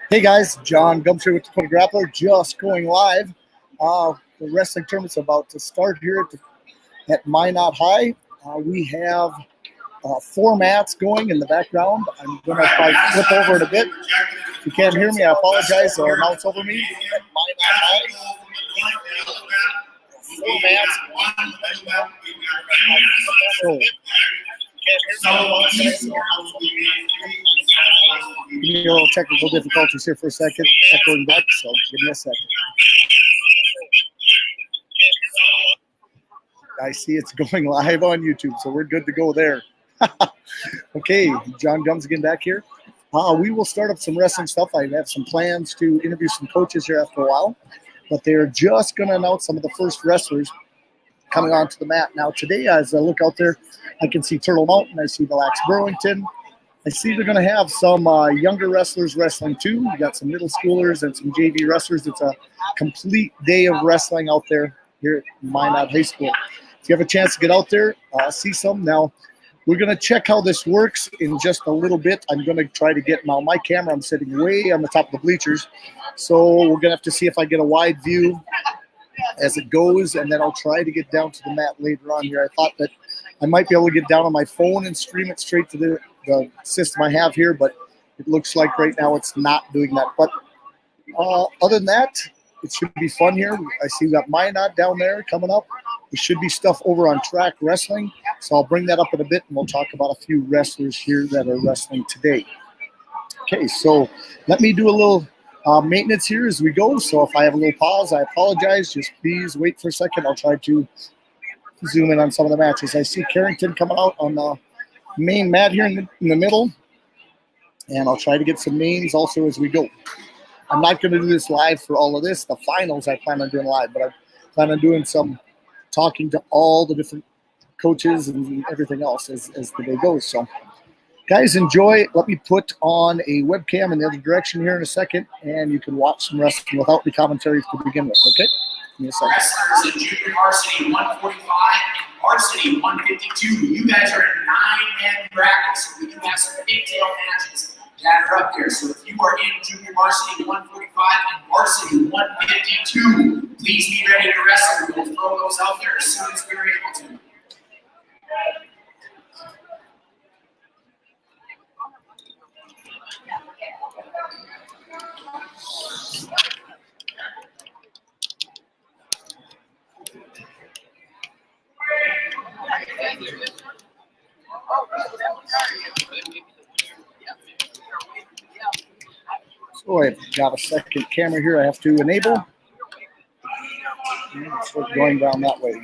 Hey guys, Jon Gums here with Dakota Grappler, just going live. The wrestling tournament's about to start here at Minot High. We have 4 mats going in the background. I'm going to probably flip over it a bit. If you can't hear me, I apologize. They'll announce over me at Minot High. 4 mats. Give me a little technical difficulties here for a second, echoing back, so give me a second. I see it's going live on YouTube, so we're good to go there. Okay, Jon Gums again back here. We will start up some wrestling stuff. I have some plans to interview some coaches here after a while, but they're just going to announce some of the first wrestlers coming onto the mat. Now today, as I look out there, I can see Turtle Mountain, I see the Lax Burlington. I see they're going to have some younger wrestlers wrestling too. We got some middle schoolers and some JV wrestlers. It's a complete day of wrestling out there here at Minot High School. If you have a chance to get out there, see some. Now, we're going to check how this works in just a little bit. I'm going to try to get my camera. I'm sitting way on the top of the bleachers. So we're going to have to see if I get a wide view as it goes, and then I'll try to get down to the mat later on here. I thought that I might be able to get down on my phone and stream it straight to the system I have here, but it looks like right now it's not doing that. But other than that, it should be fun here. I see we got Minot down there coming up. There should be stuff over on track wrestling, so I'll bring that up in a bit, and we'll talk about a few wrestlers here that are wrestling today. Okay, so let me do a little maintenance here as we go. So if I have a little pause, I apologize. Just please wait for a second. I'll try to zoom in on some of the matches. I see Carrington coming out on the main mat here in the middle, and I'll try to get some names also as we go. I'm not going to do this live for all of this. The finals I plan on doing live, but I plan on doing some talking to all the different coaches and everything else as the day goes. So guys, enjoy. Let me put on a webcam in the other direction here in a second, and you can watch some wrestling without the commentary to begin with, okay? Give me a second. Wrestlers in junior varsity 145 and varsity 152. You guys are in 9-man brackets, so we do have some pigtail matches that are up there. So if you are in junior varsity 145 and varsity 152, please be ready to wrestle. We'll throw those out there as soon as we're able to. So I've got a second camera here I have to enable. So going down that way.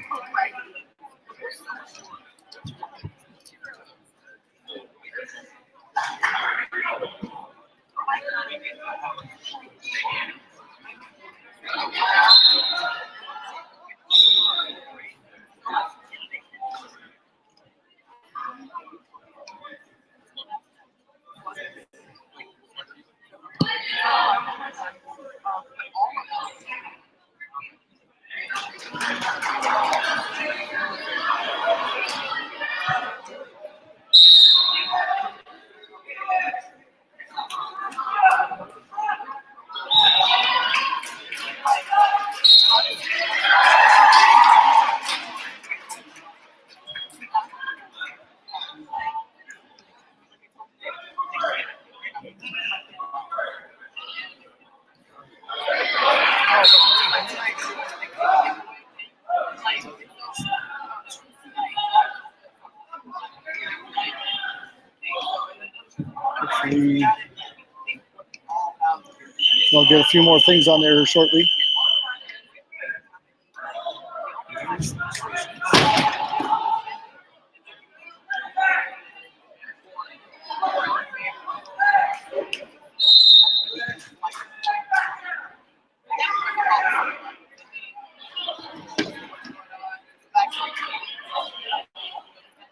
I'll get a few more things on there shortly.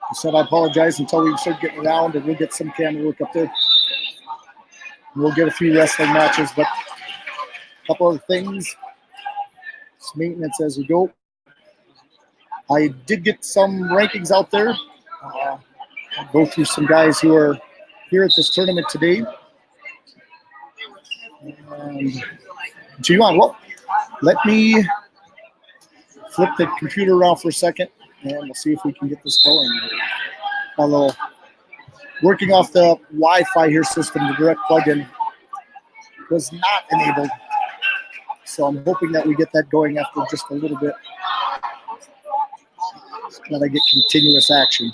I said I apologize until we start getting around, and we'll get some camera work up there. We'll get a few wrestling matches, but a couple other things. Just maintenance as we go. I did get some rankings out there. I'll go through some guys who are here at this tournament today. And so you want, well, let me flip the computer around for a second, and we'll see if we can get this going. A little working off the Wi-Fi here system, the direct plug-in was not enabled. So I'm hoping that we get that going after just a little bit. That I get continuous action.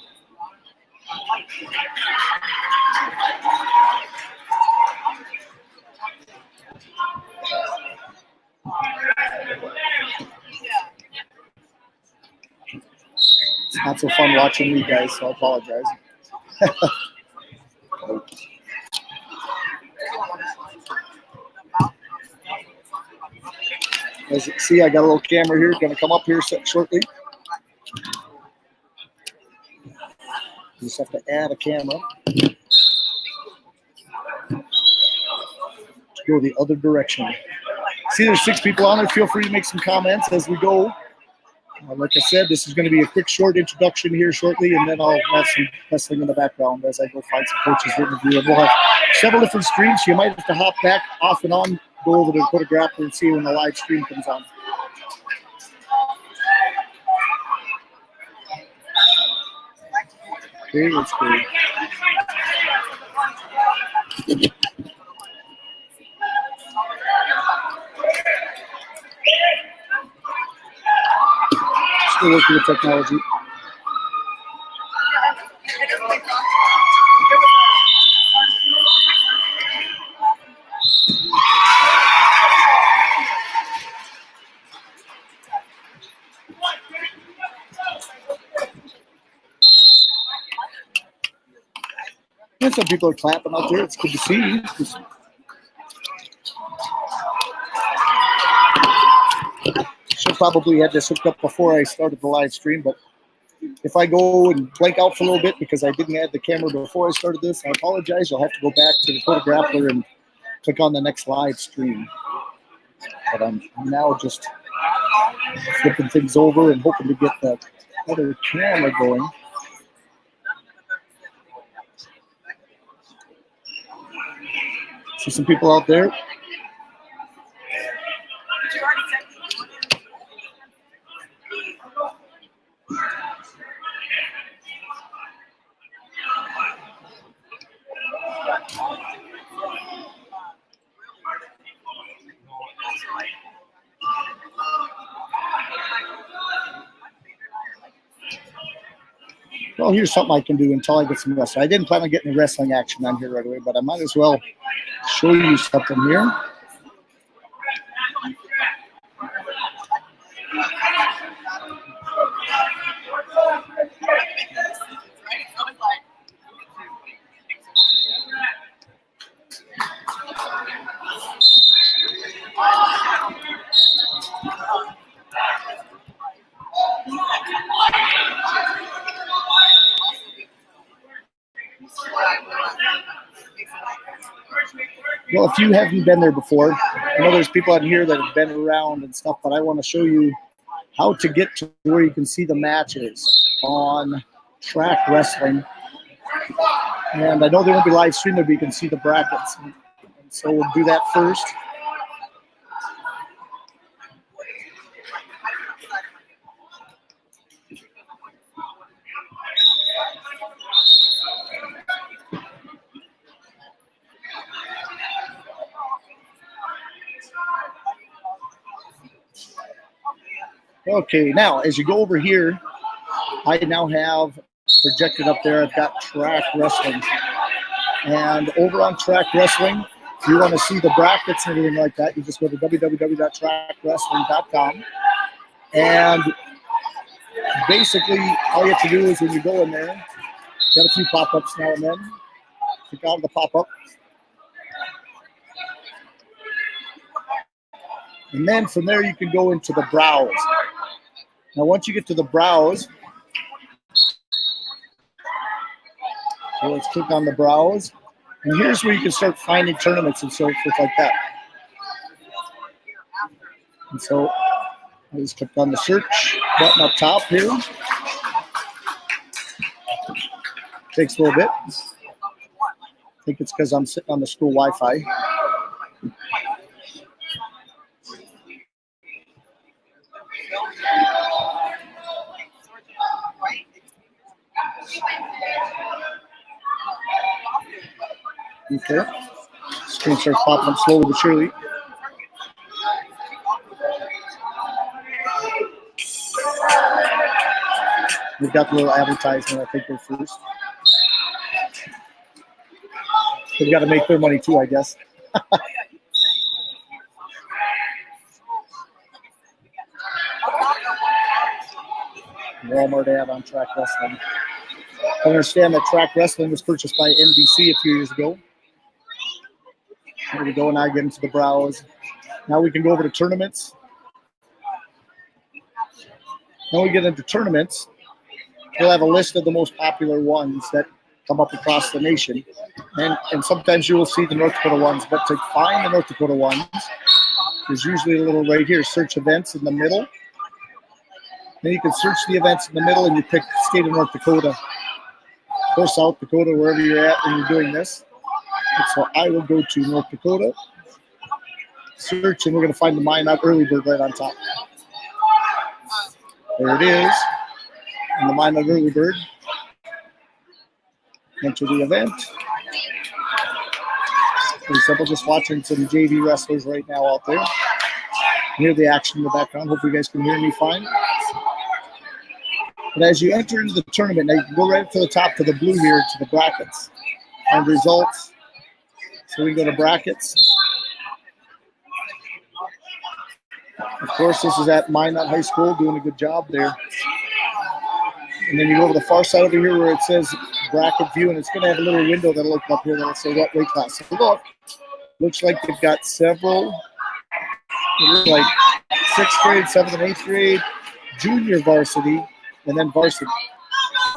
It's not so fun watching me, guys, so I apologize. As you can see, I got a little camera here, going to come up here shortly. Just have to add a camera. Go the other direction. See, there's 6 people on there. Feel free to make some comments as we go. Like I said, this is going to be a quick, short introduction here shortly, and then I'll have some wrestling in the background as I go find some coaches to interview. And we'll have several different streams. So you might have to hop back off and on, go over to Dakota Grappler and see when the live stream comes on. Okay, let's go. Still working with technology. And some people are clapping out there. It's good to see you. Should probably have this hooked up before I started the live stream, but if I go and blank out for a little bit because I didn't add the camera before I started this, I apologize. You'll have to go back to the Dakota Grappler and click on the next live stream. But I'm now just flipping things over and hoping to get the other camera going. See some people out there. Well, here's something I can do until I get some wrestling. I didn't plan on getting the wrestling action on here right away, but I might as well show you something here. Well, if you haven't been there before, I know there's people out here that have been around and stuff, but I want to show you how to get to where you can see the matches on track wrestling. And I know they won't be live streamed, but you can see the brackets. And so we'll do that first. Okay, now as you go over here, I now have projected up there, I've got track wrestling. And over on track wrestling, if you want to see the brackets and everything like that, you just go to www.trackwrestling.com. And basically, all you have to do is when you go in there, got a few pop-ups now and then. Click out of the pop-up. And then from there, you can go into the browse. Now, once you get to the browse, so let's click on the browse. And here's where you can start finding tournaments and so forth like that. And so I just click on the search button up top here. Takes a little bit. I think it's because I'm sitting on the school Wi-Fi. Okay. Screen starts popping up slowly but surely. We've got the little advertisement, I think, there first. They've got to make their money too, I guess. Walmart ad on Track Wrestling. I understand that Track Wrestling was purchased by NBC a few years ago. Here we go, now get into the browse. Now we can go over to tournaments. Now we get into tournaments. We'll have a list of the most popular ones that come up across the nation. And sometimes you will see the North Dakota ones, but to find the North Dakota ones, there's usually a little right here, search events in the middle. Then you can search the events in the middle and you pick the state of North Dakota or South Dakota, wherever you're at when you're doing this. And so I will go to North Dakota, search, and we're going to find the Minot Early Bird right on top. There it is. And the Minot Early Bird. Enter the event. Pretty simple, just watching some JV wrestlers right now out there. Hear the action in the background. Hopefully you guys can hear me fine. But as you enter into the tournament, now you can go right to the top to the blue here to the brackets and results. So we go to brackets. Of course, this is at Minot High School, doing a good job there. And then you go to the far side over here where it says bracket view, and it's going to have a little window that'll open up here that'll say what weight class. So look, looks like they've got several, like 6th grade, 7th and 8th grade, junior varsity, and then varsity.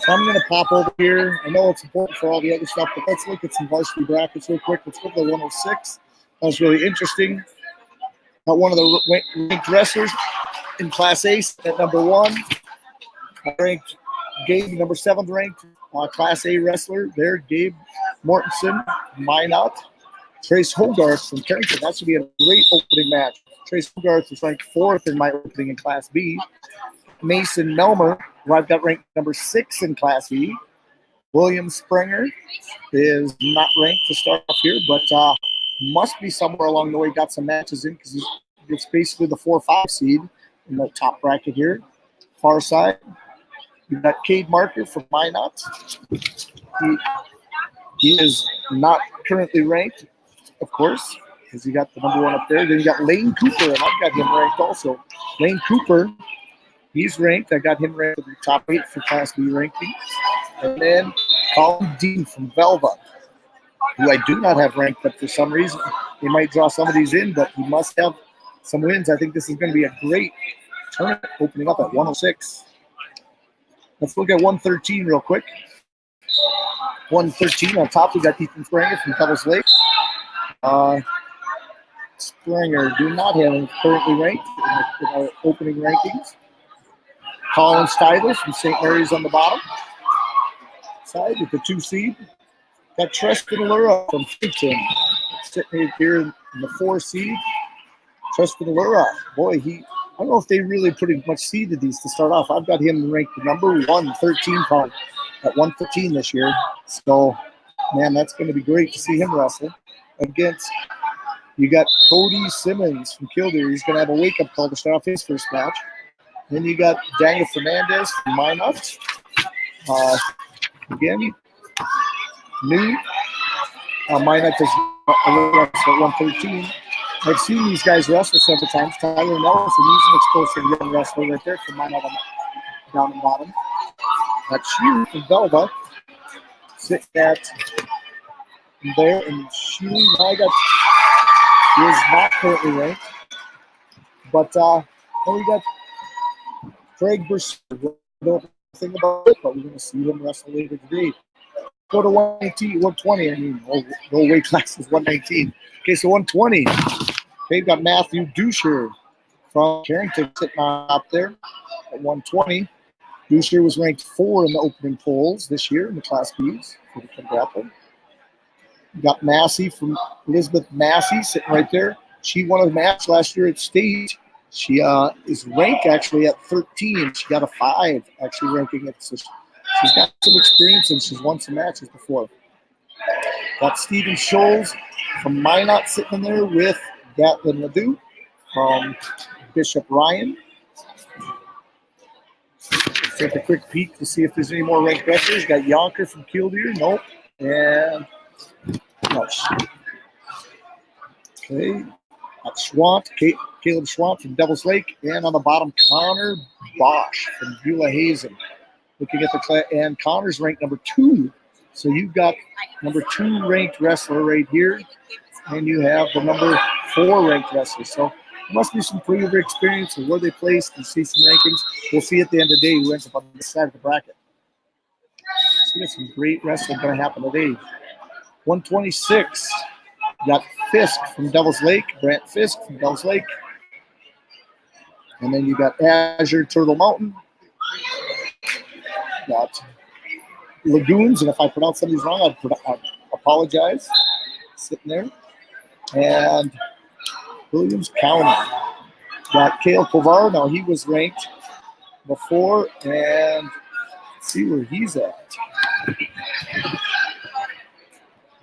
So I'm going to pop over here. I know it's important for all the other stuff, but let's look at some varsity brackets real quick. Let's go to the 106. That was really interesting. One of the ranked wrestlers in Class A at number 1. Ranked Gabe, number 7th ranked Class A wrestler there. Gabe Mortensen, Minot. Trace Hogarth from Carrington. That should be a great opening match. Trace Hogarth is ranked 4th in my opening in Class B. Mason Melmer, who I've got ranked number 6 in Class B. William Springer is not ranked to start off here, but must be somewhere along the way. Got some matches in because it's basically the 4-5 seed in the top bracket here. Far side, you've got Cade Marker from Minot. He is not currently ranked, of course, because he got the number 1 up there. Then you got Lane Cooper, and I've got him ranked also. Lane Cooper, he's ranked. I got him ranked in the top 8 for Class B ranking. And then Colin Dean from Velva, who I do not have ranked, but for some reason they might draw some of these in, but he must have some wins. I think this is going to be a great tournament opening up at 106. Let's look at 113 real quick. 113 on top, we got Ethan Springer from Pebbles Lake. Springer do not have him currently ranked in our opening rankings. Colin Stidler from St. Mary's on the bottom side with the 2 seed. Got Tristan Lura from Kingston sitting here in the 4 seed. Tristan Lura, boy, I don't know if they really pretty much seeded these to start off. I've got him ranked number 113 probably at 115 this year. So, man, that's going to be great to see him wrestle against. You got Cody Simmons from Kildare. He's going to have a wake-up call to start off his first match. Then you got Daniel Fernandez from Minot. Again, new. Minot is at 113. I've seen these guys wrestle several times. Tyler Nelson, he's an explosive young wrestler right there from Minot down the bottom. Got Shearer from Velva sitting at there, and Shearer, he is not currently ranked. But then we got Craig Burser. We don't know anything about it, but we're going to see him wrestle later today. Go to 119, 120. I mean, no weight class is 119. Okay, so 120. They've got Matthew Dusher from Carrington sitting up there at 120. Dusher was ranked 4 in the opening polls this year in the Class Bs for the Grappler. You got Massey from Elizabeth Massey sitting right there. She won a match last year at state. She is ranked actually at 13. She got a 5 actually ranking it. So she's got some experience and she's won some matches before. Got Stephen Scholes from Minot sitting in there with Gatlin Ledoux from Bishop Ryan. Let's take a quick peek to see if there's any more ranked wrestlers. Got Yonker from Killdeer. Nope. And okay. Got Schwant, Caleb Schwant from Devil's Lake. And on the bottom, Connor Bosch from Beulah Hazen. Looking at the and Connor's ranked number 2. So you've got number 2 ranked wrestler right here. And you have the number 4 ranked wrestler. So there must be some previous experience of where they placed and see some rankings. We'll see at the end of the day who ends up on this side of the bracket. So we got some great wrestling going to happen today. 126. You got Fisk from Devil's Lake, Brant Fisk from Devil's Lake. And then you got Azure Turtle Mountain. Got Lagoons, and if I pronounce some of these wrong, I apologize. Sitting there. And Williams County. Got Cale Kovar. Now he was ranked before, and let's see where he's at.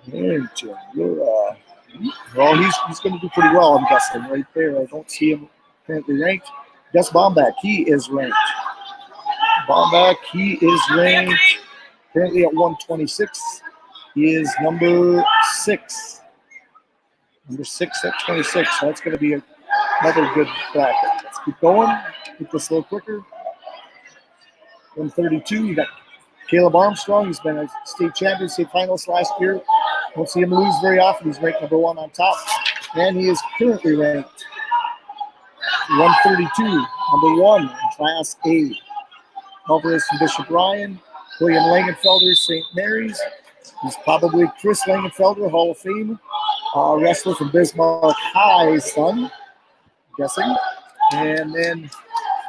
Well, he's going to do pretty well, I'm guessing, right there. I don't see him currently ranked. Gus Bomback, he is ranked. Bomback, he is ranked currently at 126. He is number 6. Number 6 at 26. So that's going to be another good bracket. Let's keep going. Get this a little quicker. 132, you got Caleb Armstrong. He's been a state champion, state finalist last year. Don't see him lose very often. He's ranked number 1 on top. And he is currently ranked 132, number 1 in Class A. Alvarez from Bishop Ryan. William Langenfelder, St. Mary's. He's probably Chris Langenfelder, Hall of Fame wrestler from Bismarck High, son, I'm guessing. And then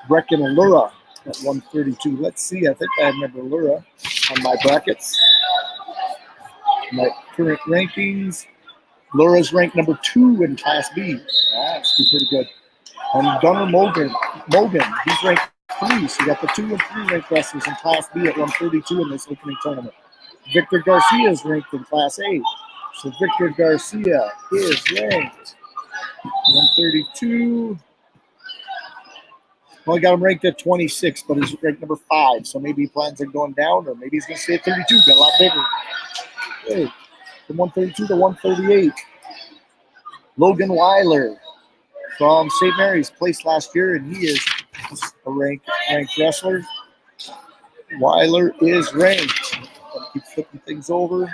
Brecken Allura at 132. Let's see. I think I remember Allura on my brackets. My current rankings. Allura's ranked number 2 in Class B. That's pretty good. And Gunnar Mogan, he's ranked 3. So you got the 2 and 3 ranked wrestlers in Class B at 132 in this opening tournament. Victor Garcia is ranked in Class A. So Victor Garcia is ranked 132. Well, I got him ranked at 26, but he's ranked number 5. So maybe he plans on going down, or maybe he's going to stay at 32. Got a lot bigger. Okay. From 132 to 138. Logan Weiler from St. Mary's placed last year, and he is a ranked wrestler. Weiler is ranked. I'll keep flipping things over.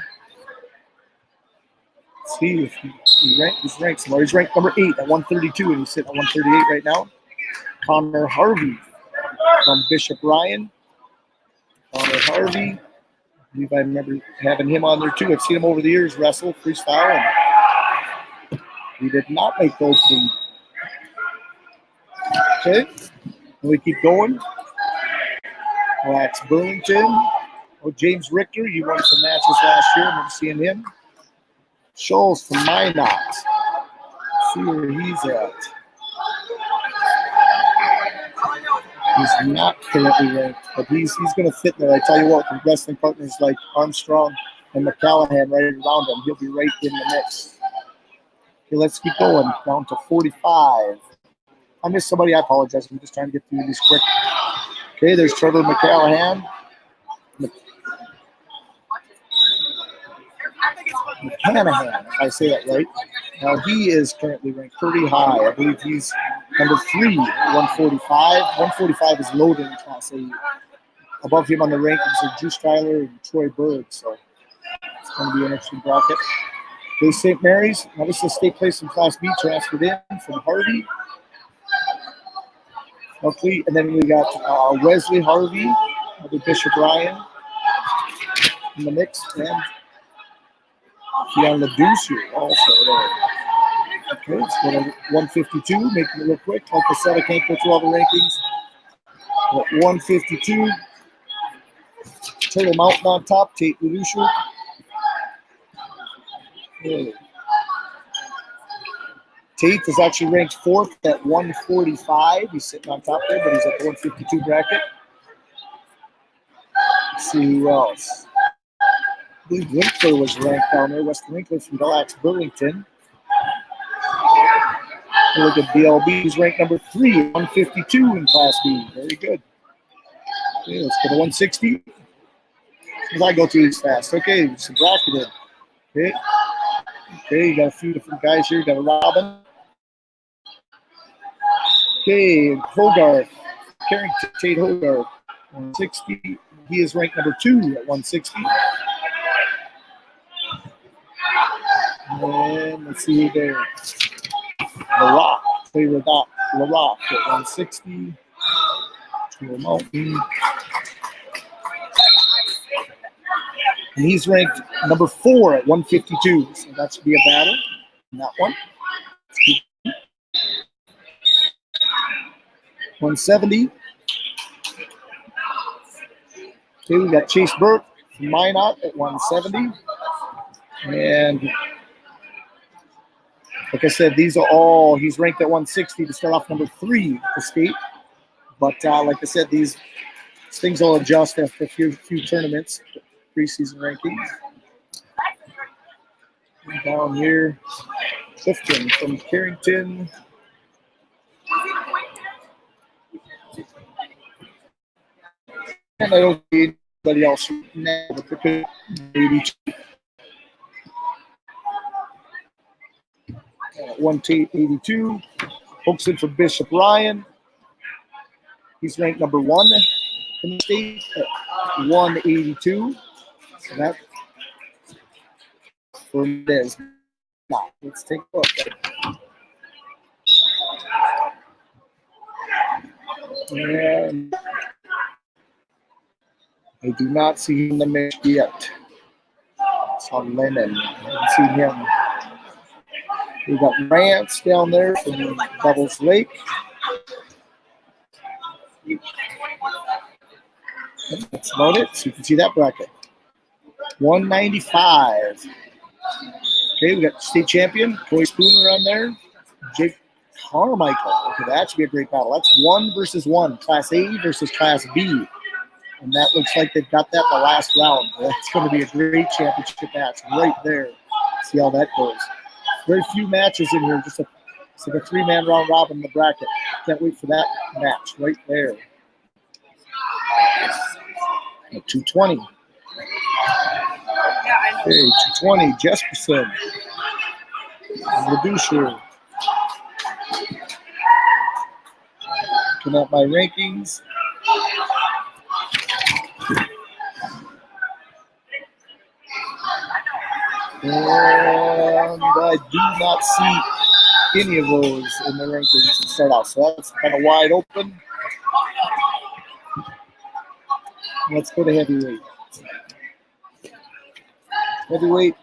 Let's see if he's ranked somewhere. He's ranked number 8 at 132, and he's sitting at 138 right now. Connor Harvey from Bishop Ryan. Connor Harvey. I believe I remember having him on there too. I've seen him over the years wrestle, freestyle, and he did not make the opening. Okay, and we keep going. Wax Burlington. Oh, James Richter, he won some matches last year. I remember seeing him. Scholes from Minot. Let's see where he's at. He's not currently ranked, but he's going to fit there. I tell you what, with wrestling partners like Armstrong and McCallahan right around him, he'll be right in the mix. Okay, let's keep going. Down to 45. I missed somebody. I apologize. I'm just trying to get through these quick. Okay, there's Trevor McCallahan. McCanahan, if I say that right. Now he is currently ranked pretty high. I believe he's number 3, 145. 145 is loaded in Class A. Above him on the rankings are Drew Schuyler and Troy Berg. So it's going to be an interesting bracket. Okay, St. Mary's. Now this is a state place in Class B, transferred in from Harvey. Okay, and then we got Wesley Harvey, the Bishop Ryan in the mix, and Keon LaDuce here also there. Okay, let's go to 152, making it real quick. Like I said, I can't go through all the rankings. At 152, Turtle Mountain on top, Tate LaDuce. Okay. Tate is actually ranked 4th at 145. He's sitting on top there, but he's at the 152 bracket. Let's see who else. I believe Winkler was ranked down there. Weston Winkler from Delax Burlington. Look at BLB. He's ranked number 3, 152 in Class B. Very good. Okay, let's go to 160. As I go through these fast. Okay, some bracketed. Okay. Okay, you got a few different guys here. You got a Robin. Okay, Hogarth. Carrington Tate Hogarth. 160. He is ranked number 2 at 160. And let's see who there. LaRock. Play LaRock at 160. Mountain. And he's ranked number 4 at 152. So that should be a battle in that one. 170. Okay, we got Chase Burke from Minot at 170. And like I said, these are all, he's ranked at 160 to start off number 3 at the state. But like I said, these things will adjust after a few tournaments, preseason rankings. And down here, Clifton from Carrington. And I don't need anybody else now, but there could be 82. 182. Hoaxton for Bishop Ryan. He's ranked number 1 in the state at 182. So that for this. Now, let's take a look. And I do not see him in the mix yet. It's on Lennon. I haven't seen him. We got Rance down there from Devils Lake. That's about it. So you can see that bracket. 195. Okay, we got state champion, Troy Spooner on there. Jake Carmichael. Okay, that should be a great battle. That's 1 versus 1. Class A versus Class B. And that looks like they've got that in the last round. That's going to be a great championship match right there. See how that goes. Very few matches in here. Just it's like a 3-man round robin in the bracket. Can't wait for that match right there. At 220. Okay, 220. Jesperson. Ladouche. Looking at my rankings. And I do not see any of those in the rankings to start off. So that's kind of wide open. Let's go to heavyweight. Heavyweight,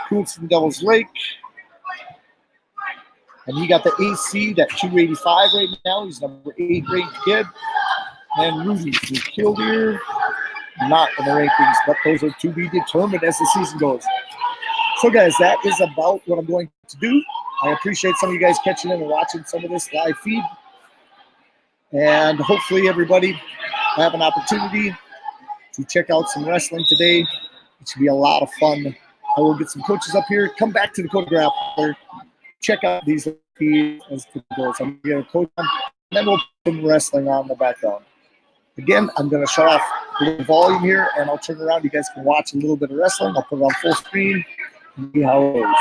Coots from Devils Lake. And he got the AC at 285 right now. He's number 8 ranked kid. And Rudy from Killdeer, not in the rankings, but those are to be determined as the season goes. So guys, that is about what I'm going to do. I appreciate some of you guys catching in and watching some of this live feed. And hopefully everybody have an opportunity to check out some wrestling today. It should be a lot of fun. I will get some coaches up here. Come back to Dakota Grappler. Check out these feeds as it goes. I'm going to get a coach on, and then we'll put some wrestling on in the background. Again, I'm going to shut off the volume here, and I'll turn around. You guys can watch a little bit of wrestling. I'll put it on full screen and see how it goes.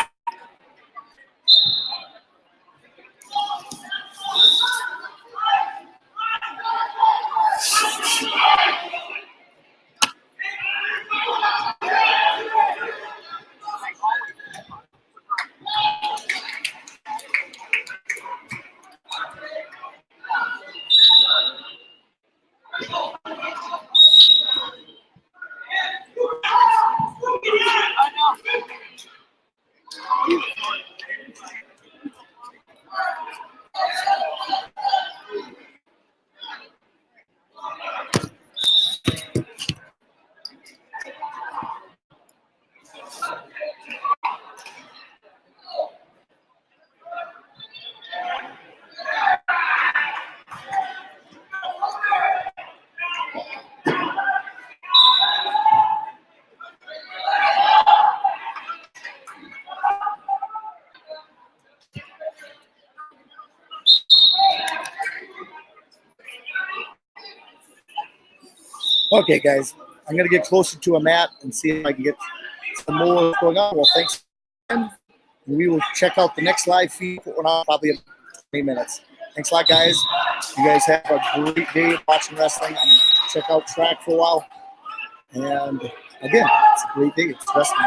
Okay, guys, I'm going to get closer to a mat and see if I can get some more going on. Well, thanks. And we will check out the next live feed for probably in 20 minutes. Thanks a lot, guys. You guys have a great day watching wrestling. Check out track for a while. And again, it's a great day. It's wrestling.